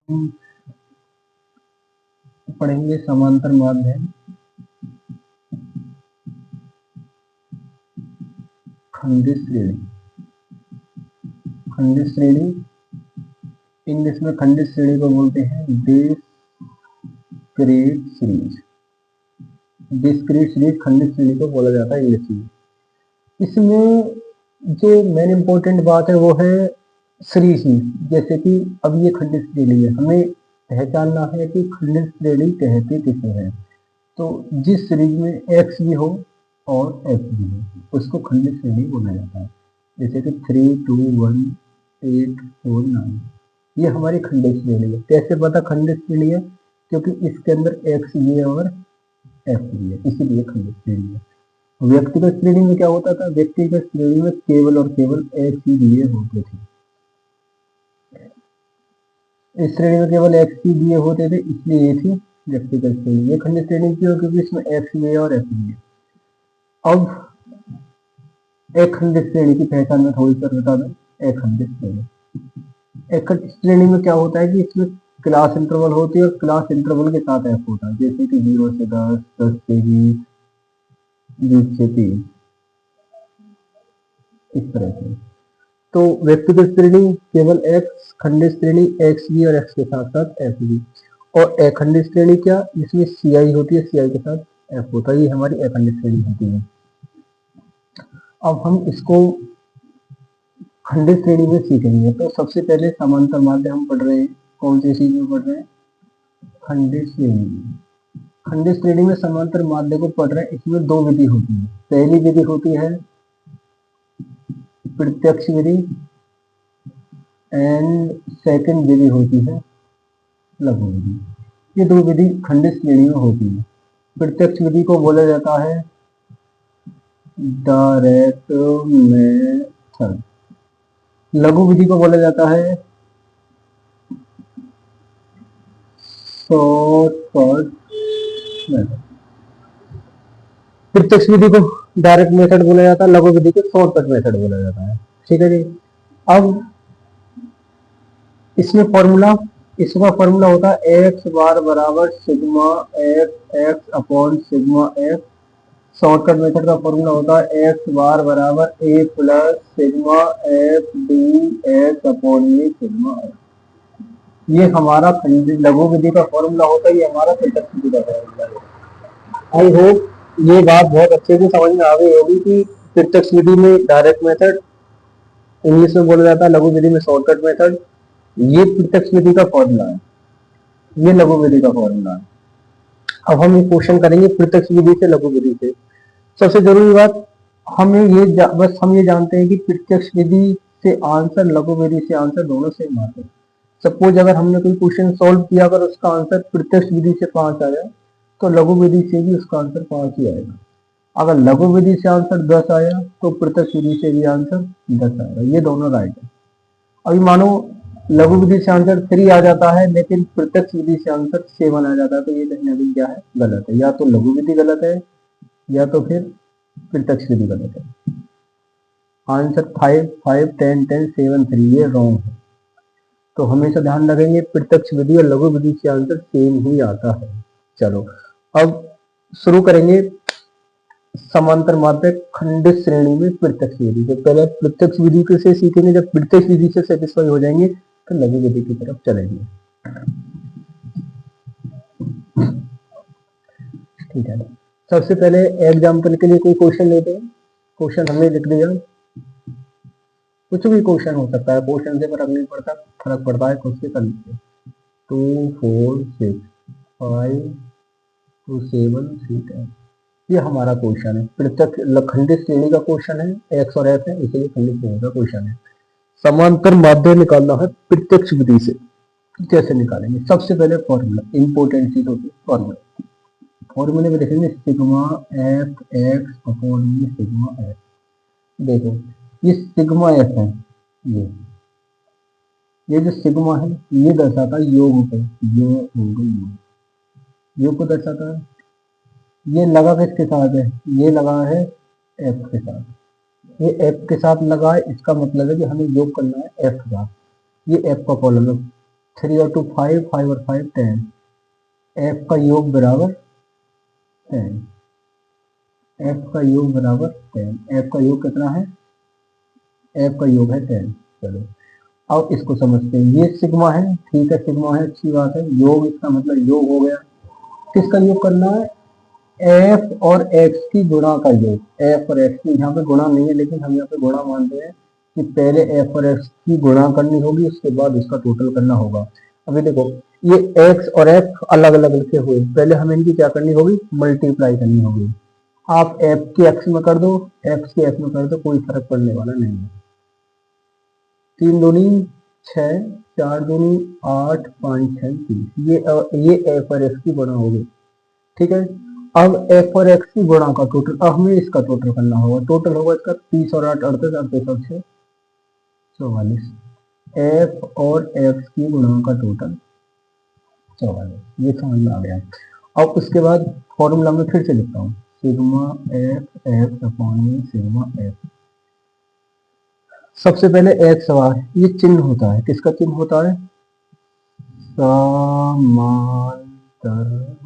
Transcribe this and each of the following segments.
हम पढ़ेंगे समांतर माध्यम खंडित श्रेणी। खंडित श्रेणी इंग्लिश में खंडित श्रेणी को बोलते हैं डिस्क्रीट सीरीज। डिस्क्रीट सीरीज खंडित श्रेणी को बोला जाता है इंग्लिश में। इसमें जो मेन इंपॉर्टेंट बात है वो है सीरीज में। जैसे कि अब ये खंडित श्रेणी है, हमें पहचानना है कि खंडित श्रेणी कहते किसे हैं। तो जिस सीरीज में एक्स भी हो और एफ भी हो उसको खंडित श्रेणी बोला जाता है। जैसे कि 3, 2, 1, 8, 4, 9 ये हमारी खंडित श्रेणी है। कैसे पता खंडित श्रेणी है? क्योंकि इसके अंदर एक्स भी है और एफ भी है, इसीलिए खंडित श्रेणी है। व्यक्तिगत श्रेणी में क्या होता था? व्यक्तिगत श्रेणी में केवल और केवल एक्स ही दिए होते थे। इस श्रेणी में केवल एक्स ही दिए होते थे, इसलिए ये थी व्यक्तिगत श्रेणी। ये खंडित श्रेणी क्यों? क्योंकि इसमें एक्स भी है और एफ भी है। अब एक खंडित श्रेणी की पहचान में थोड़ी सी बता दें। एक खंडित श्रेणी, एक खंडित श्रेणी में क्या होता है कि इसमें क्लास इंटरवल होती है और क्लास इंटरवल के साथ एफ होता है। जैसे कि 0 से 10, 10 से 20, 20 से 30, इस तरह से। तो व्यक्तिगत श्रेणी केवल एक्स, खंडित श्रेणी एक्स भी और एक्स के साथ साथ एफ भी। और अखंडित श्रेणी क्या? जिसमें सी आई होती है, सी आई के साथ एफ होता है, ये हमारी अखंडित श्रेणी होती है। अब हम इसको खंडित श्रेणी में सीखेंगे। तो सबसे पहले समांतर माध्य हम पढ़ रहे हैं। कौन सी चीज में पढ़ रहे हैं? खंडित श्रेणी। खंडित श्रेणी में समांतर माध्य को पढ़ रहे हैं। इसमें दो विधि होती है। पहली विधि होती है प्रत्यक्ष विधि एंड सेकंड विधि होती है लघु विधि। ये दो विधि खंडित श्रेणी में होती है। प्रत्यक्ष विधि को बोला जाता है डायरेक्ट मेथड। लघु विधि को बोला जाता है शॉर्टकट मेथड। प्रत्यक्ष विधि को डायरेक्ट मेथड बोला जाता है, लघु विधि को शॉर्टकट मेथड बोला जाता है। ठीक है जी। अब इसमें फॉर्मूला, इसका फॉर्मूला होता है एक्स बार बराबर sigma X X upon sigma X. Shortcut method का फॉर्मूला होता है एक्स बार बराबर A plus sigma F D X upon A sigma X. ये हमारा लघु विधि का फॉर्मूला होता है, ये हमारा प्रत्यक्ष विधि का फॉर्मूला है। आई होप ये बात बहुत अच्छे से समझ में आ गई होगी कि प्रत्यक्ष विधि में डायरेक्ट मेथड इंग्लिश में बोला जाता है, लघु विधि में शॉर्टकट मेथड। ये प्रत्यक्ष विधि का फॉर्मूला है, ये लघु विधि का फॉर्मूला है। अब हम ये क्वेश्चन करेंगे प्रत्यक्ष विधि से लघु विधि से। सबसे जरूरी बात हमें ये बस हम ये जानते हैं कि प्रत्यक्ष विधि से आंसर, लघु विधि से आंसर दोनों सेम आते हैं। सपोज अगर हमने कोई क्वेश्चन सॉल्व किया, अगर उसका आंसर प्रत्यक्ष विधि से 5 आया तो लघु विधि से भी उसका आंसर 5 ही आएगा। अगर लघु विधि से आंसर 10 आया तो प्रत्यक्ष विधि से भी आंसर 10 आएगा। ये दोनों राइट है। अभी मानो लघु विधि से आंसर 3 आ जाता है लेकिन प्रत्यक्ष विधि से आंसर 7 आ जाता है, तो ये कहीं ना कहीं क्या है? गलत है। या तो लघु विधि गलत है या तो फिर प्रत्यक्ष विधि गलत है। आंसर 5, 5, 10, 10, 7, 3 ये रॉन्ग है। तो हमेशा ध्यान रखेंगे प्रत्यक्ष विधि और लघु विधि से आंसर सेम ही आता है। चलो अब शुरू करेंगे समांतर माध्य खंडित श्रेणी में प्रत्यक्ष विधि से। पहले प्रत्यक्ष विधि से सीखेंगे, जब प्रत्यक्ष विधि से सेटिस्फाई हो जाएंगे तो लघु विधि की तरफ चलेंगे। ठीक है, सबसे पहले एग्जाम्पल के लिए कोई क्वेश्चन लेते हैं। क्वेश्चन हमने लिख दिया, कुछ भी क्वेश्चन हो सकता है, क्वेश्चन से फर्क नहीं पड़ता, फर्क पड़ता है खुद से कर लीजिए। 2, 4, 6, 5, 2, 7, 3, 10 ये हमारा क्वेश्चन है। प्रत्यक्ष खंडित श्रेणी का क्वेश्चन है, एक्स और एफ है, इसलिए खंडित श्रेणी का क्वेश्चन है। समांतर माध्य निकालना है प्रत्यक्ष विधि से। कैसे निकालेंगे? सबसे पहले फॉर्मूला, इंपॉर्टेंट चीज होती है फॉर्मूला। फॉर्मूले में देखेंगे sigma F x upon sigma F. देखो ये सिग्मा एफ है, ये जो सिग्मा है ये दर्शाता है योग को, ये होगा योग, योग को दर्शाता है। ये लगा किसके साथ है? ये लगा है एफ के साथ। ये एफ के साथ लगा है, इसका मतलब है कि हमें योग करना है एफ का। ये एफ का कॉलम है, 3 और 2 5, 5 और 5 10, एफ का योग बराबर 10, एफ का योग बराबर 10, एफ का योग कितना है, एफ का योग है 10। चलो अब इसको समझते हैं, ये सिग्मा है, ठीक है सिग्मा है, अच्छी बात है, योग इसका मतलब योग हो गया, किसका योग करना है, एफ और एक्स की गुणा का योग, एफ और एक्स की, यहाँ पे गुणा नहीं है लेकिन हम यहाँ पे गुणा मानते हैं कि पहले एफ और एक्स की गुणा करनी होगी, उसके बाद उसका टोटल करना होगा। अभी देखो ये एक्स और एफ अलग अलग लिखे हुए, पहले हमें इनकी क्या करनी होगी, मल्टीप्लाई करनी होगी। आप एफ के एक्स में कर दो, एक्स के एक्स में कर दो, कोई फर्क पड़ने वाला नहीं है। 3 दूनी 6, 4 दूनी 8, 5 6 30, ये एफ और एक्स की गुणा होगी, ठीक है। अब एफ और एक्स की गुणा का टोटल, अब हमें इसका टोटल करना होगा, टोटल होगा इसका 30 और 8 38, 38 और 6 44, एफ और एक्स की गुणा का टोटल 44, ये समझ में आ गया। अब उसके बाद फॉर्मूला में फिर से लिखता हूँ, सिग्मा एफ एक्स अपॉन में सिग्मा एफ। सबसे पहले एक सवाल, ये चिन्ह होता है, किसका चिन्ह होता है, समांतर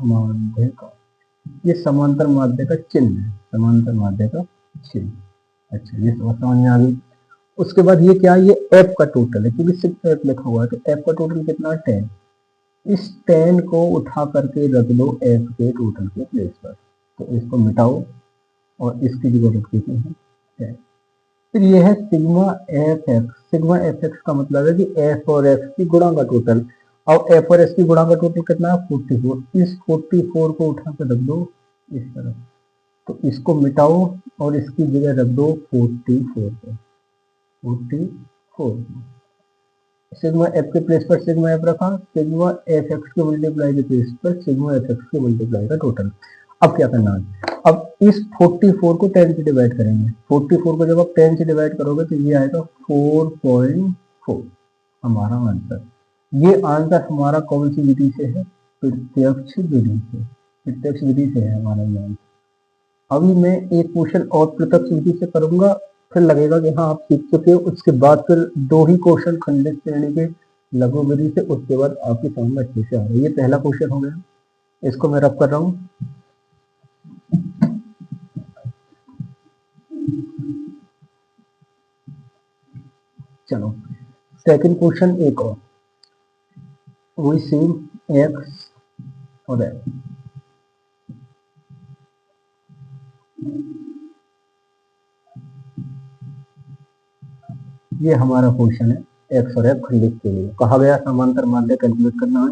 माध्य का, ये समांतर माध्य का चिन्ह है, समांतर माध्य का चिन्ह। अच्छा ये समझ में आ गई। उसके बाद ये क्या है, ये एफ का टोटल है, क्योंकि सिर्फ एफ लिखा हुआ है, तो एफ का टोटल कितना है 10, इस 10 को उठा करके रख दो एफ के टोटल के प्लेस पर, तो इसको मिटाओ और इसकी जगह रख देते हैं 10। फिर ये है sigma F x, sigma F x का मतलब है कि एफ और एक्स की गुणा का टोटल, और एफ और एक्स की गुणा का टोटल कितना है 44, इस 44 को उठा कर रख दो इस तरफ, तो इसको मिटाओ और इसकी जगह रख दो 44 को, 44, सिग्मा एफ के प्लेस पर सिग्मा एफ रखा, सिग्मा एफ एक्स के मल्टीप्लाई के प्लेस पर सिग्मा एफ एक्स के मल्टीप्लाई का टोटल। अब क्या करना है, अब इस 44 को 10 से डिवाइड करेंगे, 44 को जब आप 10 से डिवाइड करोगे तो ये आएगा 4.4 हमारा आंसर। ये आंसर हमारा कौन सी विधि से है, प्रत्यक्ष विधि से, प्रत्यक्ष विधि से है हमारा ये आंसर। अभी मैं एक क्वेश्चन और प्रत्यक्ष विधि से करूंगा, फिर लगेगा कि हाँ आप सीख चुके हो, उसके बाद फिर 2 ही क्वेश्चन खंडित श्रेणी के लघु विधि से, उसके बाद आपकी समझ में अच्छे से आ रही है। ये पहला क्वेश्चन हो गया, इसको मैं रब कर रहा हूँ। चलो सेकंड क्वेश्चन एक और, वही सेम एक्स और एफ, ये हमारा क्वेश्चन है एक्स और एफ खंडित के लिए, कहा गया समांतर माध्य कैलकुलेट करना है।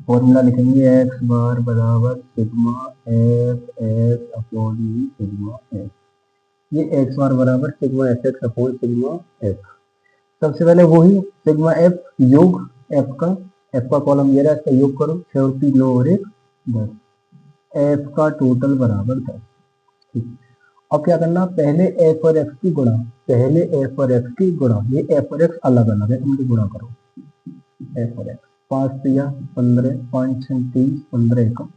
फॉर्मूला लिखेंगे एक्स बार बराबर sigma F x upon sigma F, ये एक्स बार बराबर sigma F x upon sigma F. सबसे पहले वही सिग्मा एफ योग एफ का कॉलम ये रहा, इसका योग करो, 6 और 3 9 और 1 10, एफ का टोटल बराबर 10। ठीक, अब क्या करना, पहले एफ और एक्स की गुणा, पहले एफ और एक्स की गुणा, ये एफ और एक्स अलग अलग है, इनकी गुणा करो, एफ और एक्स 5 3 15, 5 6 30, 15 1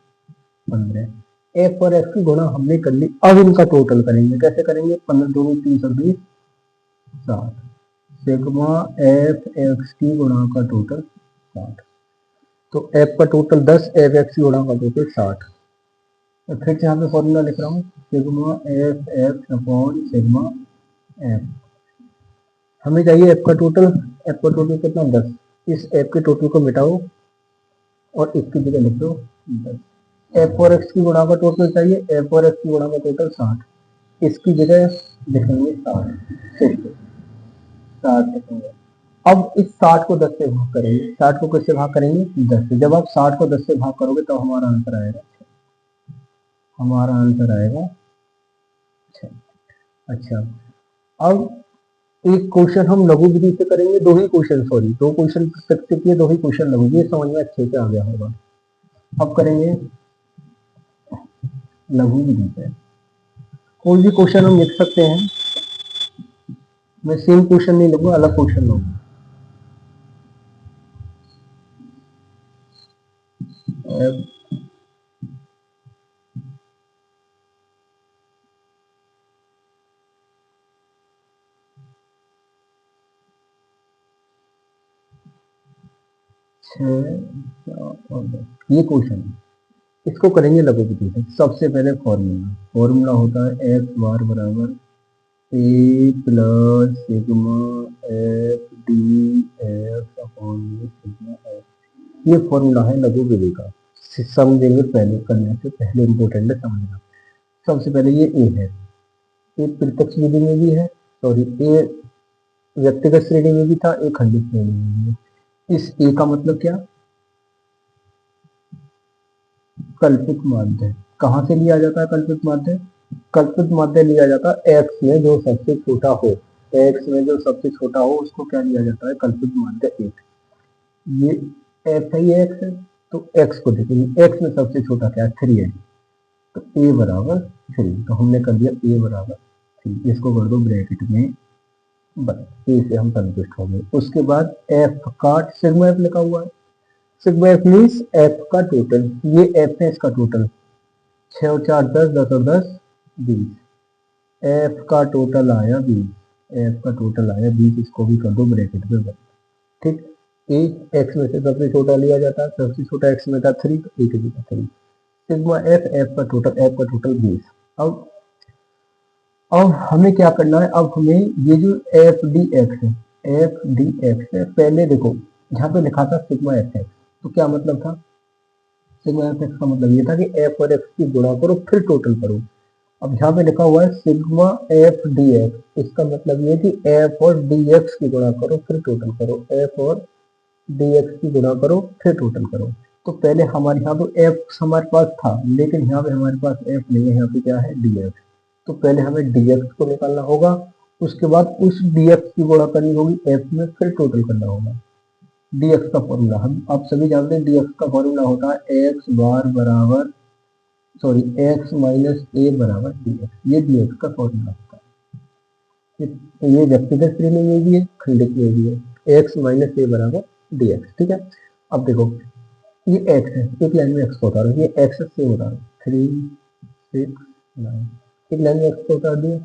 15, एफ और एक्स की गुणा हमने कर ली, अब इनका टोटल करेंगे, कैसे करेंगे, 15 2 30 और 20 60, सिग्मा एफ एक्स की गुणा का टोटल 60, तो एफ का टोटल 10, एफ एक्स की गुणा का टोटल 60। तो फिर से यहाँ पे फॉर्मूला लिख रहा हूँ, sigma F x upon sigma F, हमें चाहिए एफ का टोटल, एफ का टोटल कितना 10, इस एफ के टोटल को मिटाओ और इसकी जगह लिख दो 10, एफ और एक्स की गुणा का टोटल चाहिए, एफ और एक्स की गुणा का टोटल 60, इसकी जगह लिखेंगे 60, 60 लिखेंगे। अब इस 60 को 10 से भाग करेंगे, 60 को किससे भाग करेंगे 10 से, जब आप 60 को 10 से भाग करोगे तो हमारा आंसर आएगा, हमारा आंसर आएगा 6। अच्छा अब एक क्वेश्चन हम लघु विधि से करेंगे, दो ही क्वेश्चन, सॉरी 2 क्वेश्चन प्रत्यक्ष के, 2 ही क्वेश्चन लघु, ये समझ में अच्छे से आ गया होगा। अब करेंगे लघु विधि से, कोई भी क्वेश्चन हम लिख सकते हैं, मैं सेम क्वेश्चन नहीं लूंगा, अलग क्वेश्चन लूंगा। 6 और 10, ये क्वेश्चन है। इसको करेंगे लघु विधि से। सबसे पहले फॉर्मूला होता है एक्स बार बराबर A plus sigma F D X upon sigma F. ये फॉर्मूला है लघु विधि का। समझेंगे पहले, करने से पहले इम्पोर्टेंट है समझना। सबसे पहले ये ए है, ए प्रत्यक्ष विधि में भी है, सॉरी ए व्यक्तिगत श्रेणी में भी था, ए खंडित श्रेणी में भी है। इस ए का मतलब क्या, कल्पित माध्य। कहाँ से लिया जाता है कल्पित माध्य? कल्पित माध्य लिया जाता है एक्स में जो सबसे छोटा हो, एक्स में जो सबसे छोटा हो उसको क्या लिया जाता है, कल्पित माध्य एक। ये एक्स है, ये एक्स है, तो एक्स को देखेंगे, एक्स में सबसे छोटा क्या है, 3 है, तो ए बराबर 3, तो हमने कर दिया ए बराबर 3, इसको कर दो ब्रैकेट में, बस ए से हम संतुष्ट हो गए। उसके बाद एफ का सिग्मा एफ लिखा हुआ है, सिग्मा एफ मीन्स एफ का टोटल, ये एफ है, इसका टोटल 6 और 4 10, 10 और 10 20, एफ का टोटल आया 20, एफ का टोटल आया 20, इसको भी कर दो ब्रैकेट में बस। ठीक, ए एक्स में से सबसे छोटा लिया जाता है, सबसे छोटा एक्स में था 3, तो ए की जगह 3, सिग्मा एफ, एफ का टोटल 20। अब हमें क्या करना है, अब हमें ये जो एफ डी एक्स है, एफ डी एक्स है, पहले देखो यहाँ पे लिखा था सिग्मा एफ एक्स, तो क्या मतलब था, सिग्मा एफ एक्स का मतलब ये था कि एफ और एक्स की गुणा करो फिर टोटल करो। अब यहाँ पे लिखा हुआ है सिग्मा एफ डी एक्स, इसका मतलब ये कि एफ और डी एक्स की गुणा करो फिर टोटल करो, एफ और डी एक्स की गुणा करो फिर टोटल करो। तो पहले हमारे यहाँ पे एफ हमारे पास था, लेकिन यहाँ पे हमारे पास एफ नहीं है, यहाँ पे क्या है डी एक्स, तो पहले हमें डी एक्स को निकालना होगा, उसके बाद उस डी एक्स की गुणा करनी होगी एफ में, फिर टोटल करना होगा। dx का फॉर्मूला हम आप सभी जानते हैं, dx का फॉर्मूला होता है एक्स बार बराबर, सॉरी एक्स माइनस ए बराबर dx, ये dx का फॉर्मूला होता है। ये व्यक्तिगत श्रेणी में भी है, खंडित में भी है, एक्स माइनस ए बराबर dx। ठीक है, अब देखो ये x है, एक लाइन में x को उतारो, ये x से उतारो 3 6 9, एक लाइन में x को उतार दिया,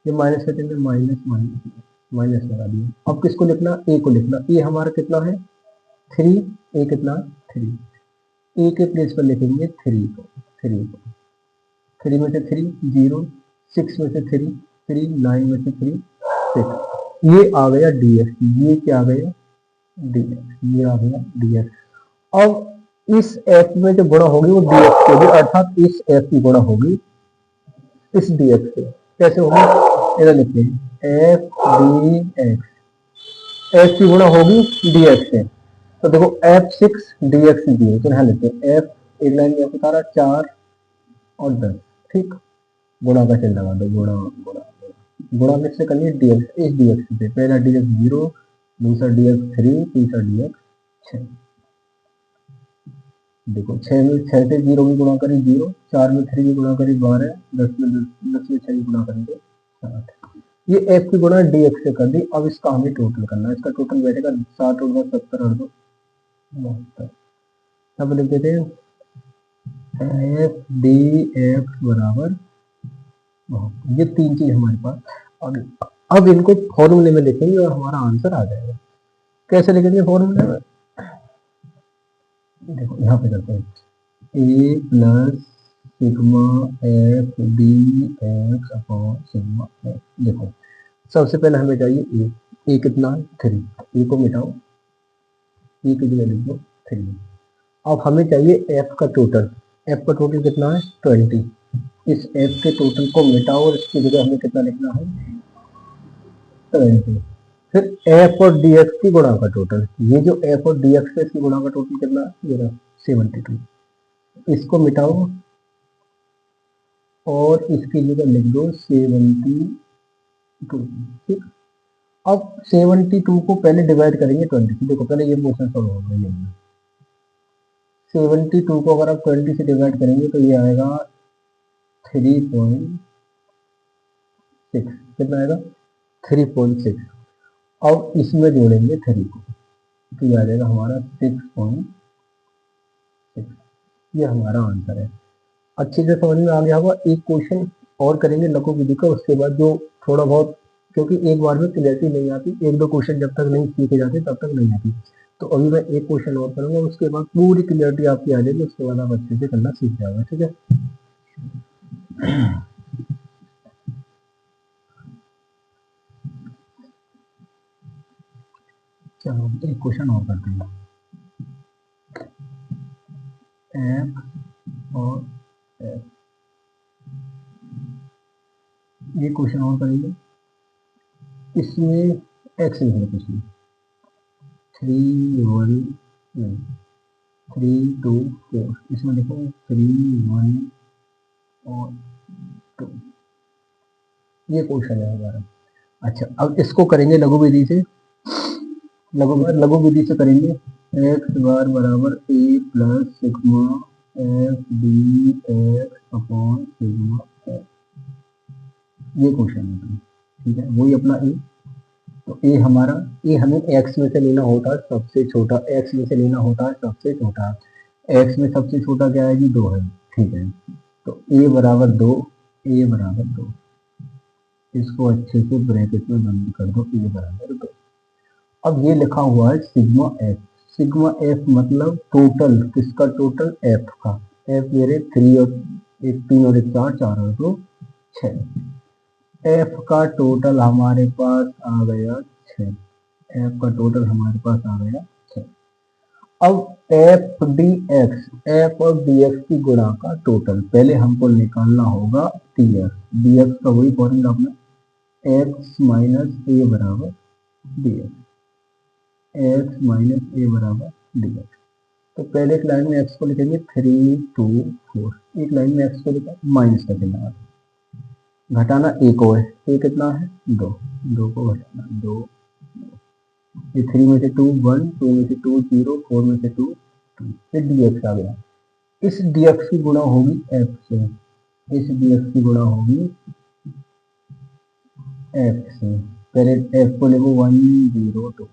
ये माइनस का चिन्ह माइनस माइनस माइनस लगा दिया। अब किसको लिखना, ए को लिखना, ए हमारा कितना है 3, ए कितना 3, ए के प्लेस पर लिखेंगे 3 को, 3 में से 3 0, 6 में से 3 3, 9 में से 3 6, ये आ गया dx, ये क्या आ गया dx, ये आ गया dx। अब इस f में जो गुणा होगी वो dx से भी, अर्थात इस f की गुणा होगी इस dx से, कैसे होगी, इधर लिखते हैं f dx, f की गुणा होगी dx से, तो देखो f6 dx दी है, तो यहाँ लेते हैं f, एक लाइन में उतारा 4 और 10, ठीक, गुणा का चिन्ह लगा दो, गुणा गुणा गुणा में से करिए dx, इस dx से, पहला dx 0, दूसरा dx 3, तीसरा dx 6, देखो 6 में 6 से 0 की गुणा करी 0, 4 में 3 की गुणा करी 12, 10 में 6 की गुणा करेंगे 60, ये f की गुणा dx से कर दी। अब इसका हमें टोटल करना है, इसका टोटल बैठेगा 60 और 70 और 2 72, अब लिख देते हैं एफ डी एक्स बराबर, ये 3 चीज हमारे पास। और अब इनको फॉर्मूले में लिखेंगे और हमारा आंसर आ जाएगा। कैसे लिखेंगे फॉर्मूले में, देखो यहाँ पे करते हैं A plus sigma F D X upon sigma F. देखो सबसे पहले हमें चाहिए ए कितना है 3, ए को मिटाओ, ए की जगह लिख दो 3। अब हमें चाहिए एफ का टोटल, एफ का टोटल कितना है 20, इस एफ के टोटल को मिटाओ और इसकी जगह हमें कितना लिखना है 70। फिर एफ और डी एक्स की गुणा का टोटल, ये जो एफ और डी एक्स है इसकी गुणा का टोटल कितना है, ये 72, इसको मिटाओ और इसकी जगह लिख दो 72। ठीक, अब 72 को पहले डिवाइड करेंगे 20 से, देखो पहले ये पोर्शन सॉल्व होगा, ये 72 को अगर आप 20 से डिवाइड करेंगे तो ये आएगा 3.6, कितना आएगा 3.6। अब इसमें जोड़ेंगे 3 को तो ये आ जाएगा हमारा 6.6, ये हमारा आंसर है। अच्छे से समझ में आ गया होगा। एक क्वेश्चन और करेंगे लघु विधि का, उसके बाद जो थोड़ा बहुत, क्योंकि एक बार में क्लियरिटी नहीं आती, एक दो क्वेश्चन जब तक नहीं सीखे जाते तब तक नहीं आती, तो अभी मैं एक क्वेश्चन और करूंगा, उसके बाद पूरी क्लियरिटी आपकी आ जाएगी, उसके बाद आप अच्छे से करना सीख जाओगे। ठीक है, चलो एक क्वेश्चन और करते हैं। एक्स और एक्स, ये क्वेश्चन और करेंगे। इसमें एक्स लिख लो, कुछ नहीं, 3 1 नहीं 3 2 4, इसमें देखो 3 1 और 2, ये क्वेश्चन है हमारा। अच्छा, अब इसको करेंगे लघु विधि से, लघु विधि से करेंगे। एक्स बार बराबर A plus sigma F D X upon sigma F, ये क्वेश्चन है। ठीक है, वही अपना ए। तो ए हमारा, ए हमें एक्स में से लेना होता है सबसे छोटा, एक्स में से लेना होता है सबसे छोटा। एक्स में सबसे छोटा क्या है जी, 2 है। ठीक है, तो ए बराबर 2, ए बराबर 2, इसको अच्छे से ब्रैकेट में बंद कर दो, ए बराबर 2। अब ये लिखा हुआ है सिग्मा एफ, सिग्मा एफ मतलब टोटल, किसका टोटल, एफ का। एफ मेरे 3 और 1 3 और 1 4, 4 और 2 6। एफ का टोटल हमारे पास आ गया 6, एफ का टोटल हमारे पास आ गया 6। अब एफ डी एक्स, एफ और डी एक्स की गुणा का टोटल पहले हमको निकालना होगा डी एक्स। डी एक्स का वही फॉर्मूला अपना, एक्स माइनस ए बराबर डी एक्स, एक्स माइनस ए बराबर डी एक्स। तो पहले एक लाइन में एक्स को लिखेंगे 3 2 4, एक लाइन में एक्स को लिखा माइनस का चिन्ह, घटाना ए को है, ए कितना है 2, 2 को घटाना 2, ये 3 में से 2 1, 2 में से 2 0, 4 में से 2 2, फिर डी एक्स आ गया। इस डी एक्स की गुणा होगी एफ से, इस डी एक्स की गुणा होगी एफ से। पहले एफ को लिखो 1 0 2,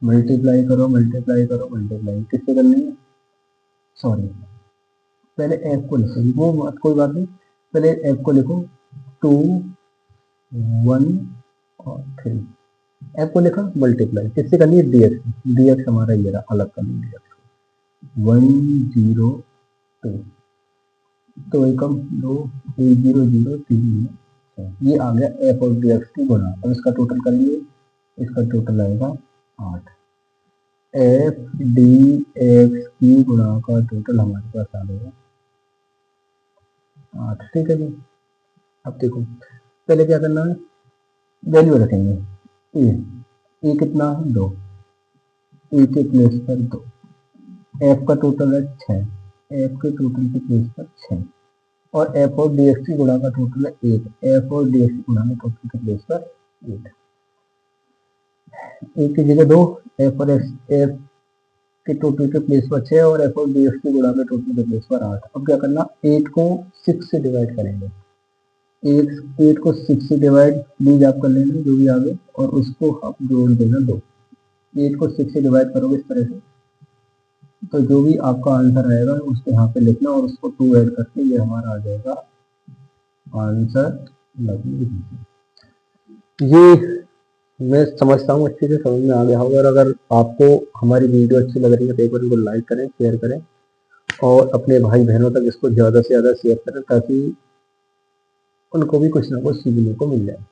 मल्टीप्लाई करो मल्टीप्लाई करो मल्टीप्लाई, किससे करनी है, सॉरी पहले एफ को लिखो, वो कोई बात नहीं, पहले एफ को लिखो 2 1 और 3, एफ को लिखा मल्टीप्लाई, किससे करनी है, डीएक्स, डीएक्स हमारा ये रहा, अलग करनी डीएक्स 1 0 2, तो एकम 2 1 0 0 3, ये आ गया एफ और डीएक्स की गुणा। अब इसका टोटल करेंगे, इसका टोटल आएगा 8। एफ डी एक्स की गुणा का टोटल हमारे पास आ गया 8। ठीक है जी, अब देखो पहले क्या करना है, वैल्यू रखेंगे। ए कितना है 2, ए के प्लेस पर 2, एफ का टोटल है 6, एफ के टोटल के प्लेस पर 6, और एफ और डी एक्स की गुणा का टोटल है 8, एफ और डी एक्स की गुणा का टोटल के प्लेस पर 8, ए की जगह 2, एफ और एक्स, एफ के टोटल के प्लेस पर 6 और एफ और डी एक्स की गुणा के टोटल के प्लेस पर 8। अब क्या करना, 8 को 6 से डिवाइड करेंगे, 8 को 6 से डिवाइड प्लीज आप कर लेना जो भी आगे, और उसको आप जोड़ देना 2। 8 को 6 से डिवाइड करोगे इस तरह से, तो जो भी आपका आंसर आएगा उसको यहाँ पे लिखना, और उसको 2 ऐड करके ये हमारा आ जाएगा आंसर। ये मैं समझता हूँ अच्छे से समझ में आ गया होगा, और अगर आपको हमारी वीडियो अच्छी लग रही है तो एक बार इनको लाइक करें, शेयर करें, और अपने भाई बहनों तक इसको ज़्यादा से ज़्यादा शेयर करें, ताकि उनको भी कुछ ना कुछ सीखने को मिल जाए।